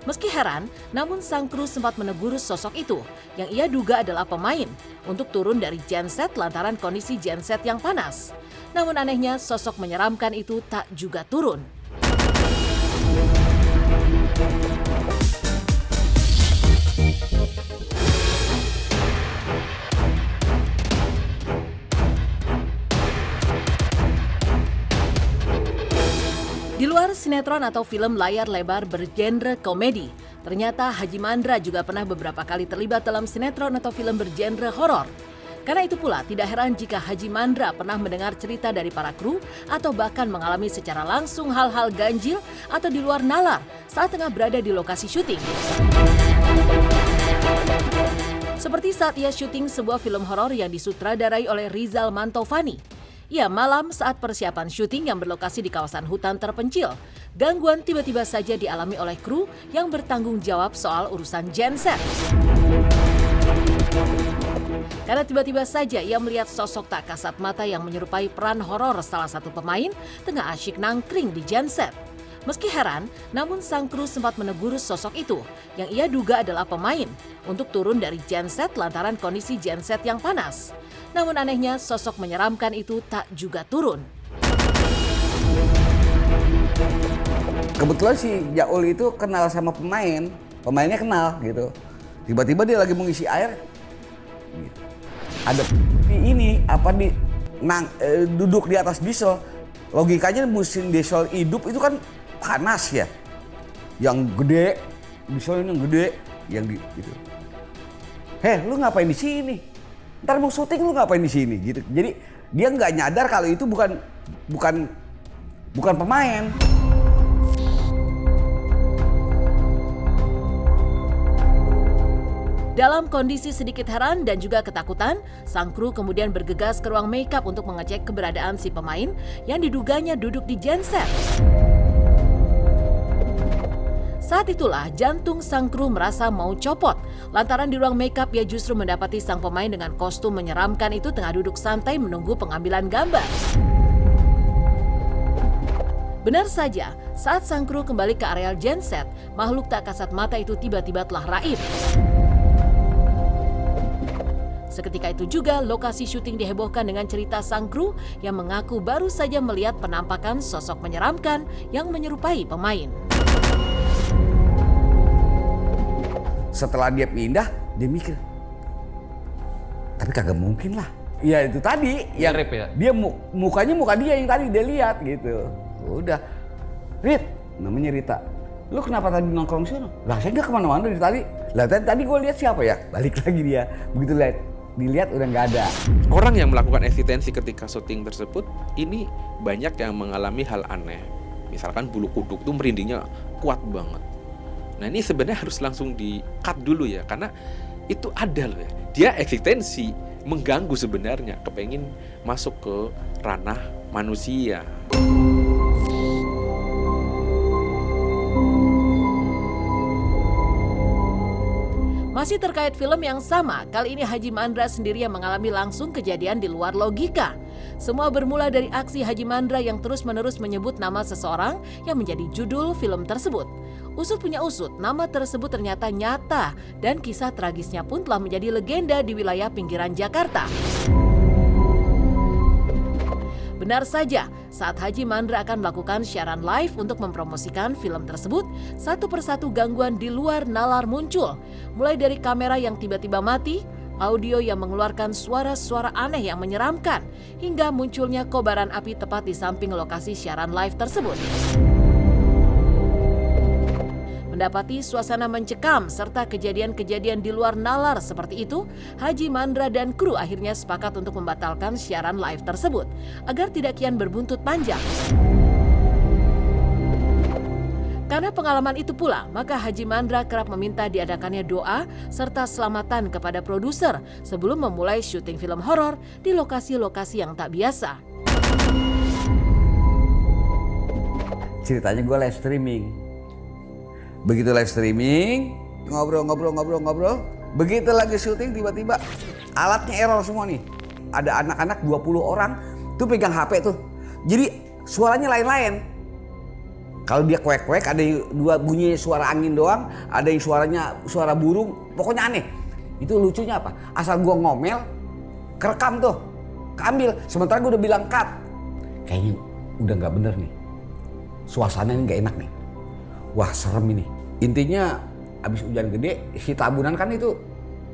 Meski heran, namun sang kru sempat menegur sosok itu yang ia duga adalah pemain untuk turun dari genset lantaran kondisi genset yang panas. Namun anehnya sosok menyeramkan itu tak juga turun. Di luar sinetron atau film layar lebar bergenre komedi, ternyata Haji Mandra juga pernah beberapa kali terlibat dalam sinetron atau film bergenre horor. Karena itu pula tidak heran jika Haji Mandra pernah mendengar cerita dari para kru atau bahkan mengalami secara langsung hal-hal ganjil atau di luar nalar saat tengah berada di lokasi syuting. Seperti saat ia syuting sebuah film horor yang disutradarai oleh Rizal Mantovani. Ya, malam saat persiapan syuting yang berlokasi di kawasan hutan terpencil, gangguan tiba-tiba saja dialami oleh kru yang bertanggung jawab soal urusan genset. Karena tiba-tiba saja ia melihat sosok tak kasat mata yang menyerupai peran horor salah satu pemain tengah asyik nangkring di genset. Meski heran, namun sang kru sempat menegur sosok itu yang ia duga adalah pemain untuk turun dari genset lantaran kondisi genset yang panas. Namun anehnya sosok menyeramkan itu tak juga turun. Kebetulan si Jaul itu kenal sama pemainnya kenal gitu. Tiba-tiba dia lagi mengisi air, gitu. Ada duduk di atas diesel. Logikanya mesin diesel hidup itu kan panas ya, yang gede, diesel ini yang gede, gitu. Lu ngapain di sini? Ntar mau syuting lu ngapain di sini? Gitu. Jadi dia nggak nyadar kalau itu bukan pemain. Dalam kondisi sedikit heran dan juga ketakutan, sang kru kemudian bergegas ke ruang makeup untuk mengecek keberadaan si pemain yang diduganya duduk di genset. Saat itulah jantung sang kru merasa mau copot. Lantaran di ruang makeup ia justru mendapati sang pemain dengan kostum menyeramkan itu tengah duduk santai menunggu pengambilan gambar. Benar saja, saat sang kru kembali ke areal genset, makhluk tak kasat mata itu tiba-tiba telah raib. Seketika itu juga lokasi syuting dihebohkan dengan cerita sang kru yang mengaku baru saja melihat penampakan sosok menyeramkan yang menyerupai pemain. Setelah dia pindah, dia mikir, tapi kagak mungkin lah. Ya itu tadi, yang ya? Dia mukanya muka dia yang tadi dia lihat gitu. Udah, Rit, namanya Rita. Lu kenapa tadi nongkrong sini? Lah saya nggak kemana-mana dari tadi. Lah tadi gue lihat siapa ya? Balik lagi dia. Begitu dilihat udah nggak ada. Orang yang melakukan eksistensi ketika syuting tersebut, ini banyak yang mengalami hal aneh. Misalkan bulu kuduk tuh merindingnya kuat banget. Nah ini sebenarnya harus langsung di-cut dulu ya, karena itu ada loh ya. Dia eksistensi, mengganggu sebenarnya, kepengin masuk ke ranah manusia. Masih terkait film yang sama, kali ini Haji Mandra sendiri yang mengalami langsung kejadian di luar logika. Semua bermula dari aksi Haji Mandra yang terus-menerus menyebut nama seseorang yang menjadi judul film tersebut. Usut punya usut, nama tersebut ternyata nyata dan kisah tragisnya pun telah menjadi legenda di wilayah pinggiran Jakarta. Benar saja, saat Haji Mandra akan melakukan siaran live untuk mempromosikan film tersebut, satu persatu gangguan di luar nalar muncul. Mulai dari kamera yang tiba-tiba mati, audio yang mengeluarkan suara-suara aneh yang menyeramkan, hingga munculnya kobaran api tepat di samping lokasi siaran live tersebut. Mendapati suasana mencekam serta kejadian-kejadian di luar nalar seperti itu, Haji Mandra dan kru akhirnya sepakat untuk membatalkan siaran live tersebut agar tidak kian berbuntut panjang. Karena pengalaman itu pula, maka Haji Mandra kerap meminta diadakannya doa serta selamatan kepada produser sebelum memulai syuting film horor di lokasi-lokasi yang tak biasa. Ceritanya gue live streaming. Begitu live streaming, ngobrol. Begitu lagi syuting tiba-tiba alatnya error semua nih. Ada anak-anak 20 orang tuh pegang HP tuh. Jadi suaranya lain-lain. Kalau dia kuek-kuek, ada yang dua bunyi suara angin doang, ada yang suara burung, pokoknya aneh. Itu lucunya apa? Asal gua ngomel, kerekam tuh, keambil. Sementara gua udah bilang cut. Kayaknya udah nggak bener nih. Suasana ini nggak enak nih. Wah serem ini. Intinya abis hujan gede, si tabunan kan itu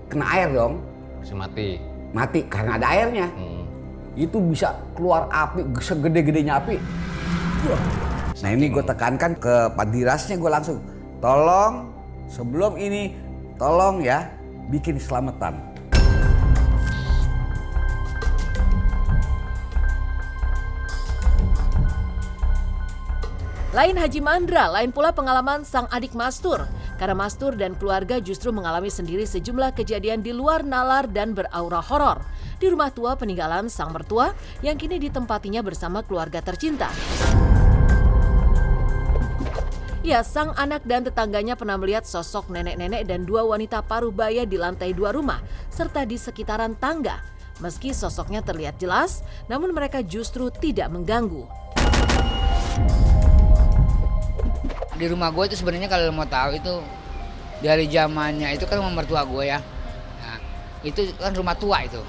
kena air dong. Bisa mati. Mati karena ada airnya. Itu bisa keluar api, segede-gedenya api. Wah. Nah ini gue tekankan ke Padirasnya, gue langsung tolong sebelum ini tolong ya bikin selamatan. Lain Haji Mandra, lain pula pengalaman sang adik Mastur. Karena Mastur dan keluarga justru mengalami sendiri sejumlah kejadian di luar nalar dan beraura horor di rumah tua peninggalan sang mertua yang kini ditempatinya bersama keluarga tercinta. Ya, sang anak dan tetangganya pernah melihat sosok nenek-nenek dan dua wanita paruh baya di lantai 2 rumah serta di sekitaran tangga. Meski sosoknya terlihat jelas, namun mereka justru tidak mengganggu. Di rumah gue itu sebenarnya kalau mau tahu itu dari zamannya itu kan rumah mertua gue ya. Nah, itu kan rumah tua itu.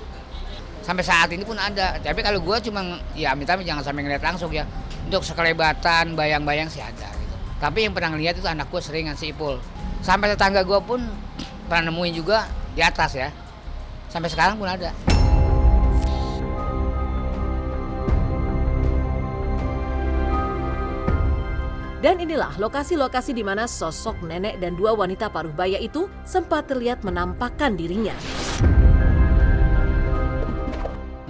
Sampai saat ini pun ada. Tapi kalau gue cuma ya amit-amit jangan sampai ngeliat langsung ya. Untuk sekelebatan, bayang-bayang sih ada. Tapi yang pernah ngeliat itu anak gue seringan si Ipul. Sampai tetangga gue pun pernah nemuin juga di atas ya. Sampai sekarang pun ada. Dan inilah lokasi-lokasi di mana sosok nenek dan dua wanita paruh baya itu sempat terlihat menampakkan dirinya.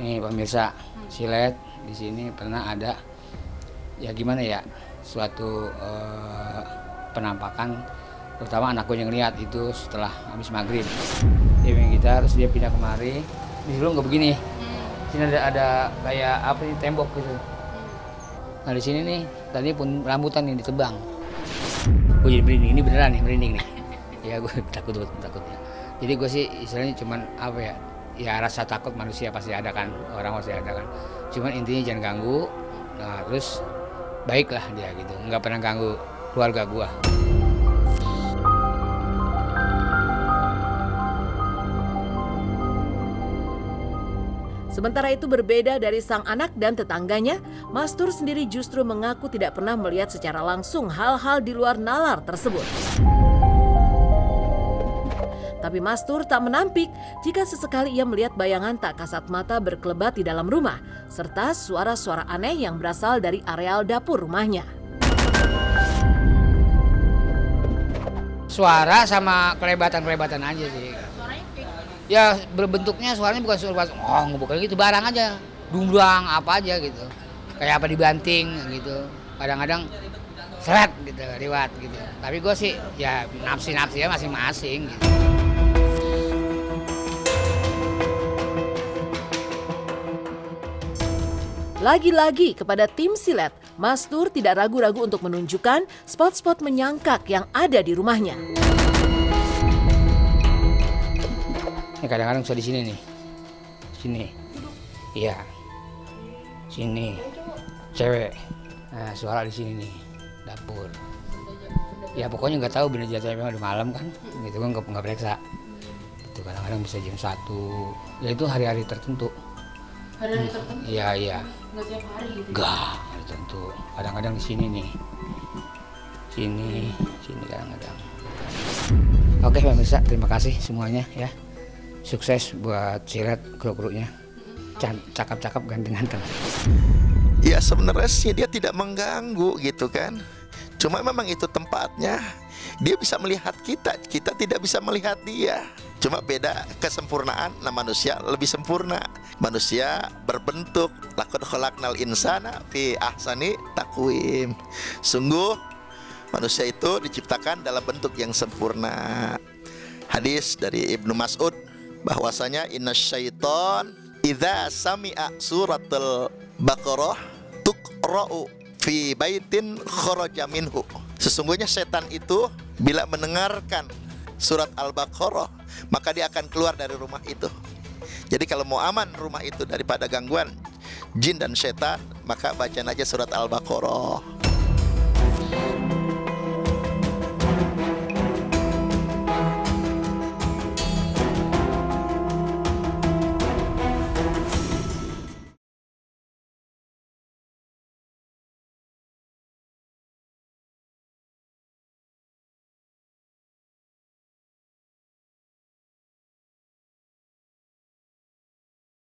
Nih pemirsa, silet di sini pernah ada ya gimana ya? Suatu penampakan, terutama anak gue yang lihat itu setelah habis maghrib dia main gitar, terus dia pindah kemari. Di dulu nggak begini, sini ada kayak apa nih tembok gitu. Nah di sini nih tadi pun rambutan yang ditebang. Gue jadi merinding, ini beneran nih merinding nih. Ya gue takut. Jadi gue sih istilahnya cuman apa ya? Ya rasa takut manusia pasti ada kan, orang pasti ada kan. Cuman intinya jangan ganggu. Nah terus baiklah dia gitu, nggak pernah ganggu keluarga gua. Sementara itu berbeda dari sang anak dan tetangganya, Mastur sendiri justru mengaku tidak pernah melihat secara langsung hal-hal di luar nalar tersebut. Tapi Mastur tak menampik jika sesekali ia melihat bayangan tak kasat mata berkelebat di dalam rumah, serta suara-suara aneh yang berasal dari areal dapur rumahnya. Suara sama kelebatan-kelebatan aja sih. Ya berbentuknya suaranya bukan suara bukan gitu, barang aja, dumbrang apa aja gitu. Kayak apa dibanting gitu. Kadang-kadang seret gitu, lewat gitu. Tapi gue sih ya nafsi-nafsi ya masing-masing gitu. Lagi-lagi kepada tim silet, Mastur tidak ragu-ragu untuk menunjukkan spot-spot menyangkak yang ada di rumahnya. Ini kadang-kadang bisa di sini nih. Sini. Iya. Sini. Cewek. Nah, suara di sini nih. Dapur. Ya pokoknya nggak tahu bener jatuhnya memang udah malam kan. Gitu kan nggak periksa. Itu kadang-kadang bisa jam 1. Ya itu hari-hari tertentu. Hari-hari tertentu? Iya. Nggak tiap hari gitu? Nggak, hari tertentu. Kadang-kadang di sini nih. Sini kadang-kadang. Oke pemirsa, terima kasih semuanya ya. Sukses buat silet kru-krunya. Cakep-cakep ganteng-ganteng. Ya sebenarnya sih dia tidak mengganggu gitu kan. Cuma memang itu tempatnya. Dia bisa melihat kita tidak bisa melihat dia. Cuma beda kesempurnaan. Nah manusia lebih sempurna. Manusia berbentuk laqad khalaqnal insana fi ahsani taqwim. Sungguh manusia itu diciptakan dalam bentuk yang sempurna. Hadis dari Ibnu Mas'ud bahwasanya innasyaiton idza sami'a suratul Baqarah tuqra'u fi baitin kharaja minhu. Sesungguhnya setan itu bila mendengarkan surat Al-Baqarah maka dia akan keluar dari rumah itu. Jadi kalau mau aman rumah itu daripada gangguan jin dan setan, maka bacain aja surat Al-Baqarah.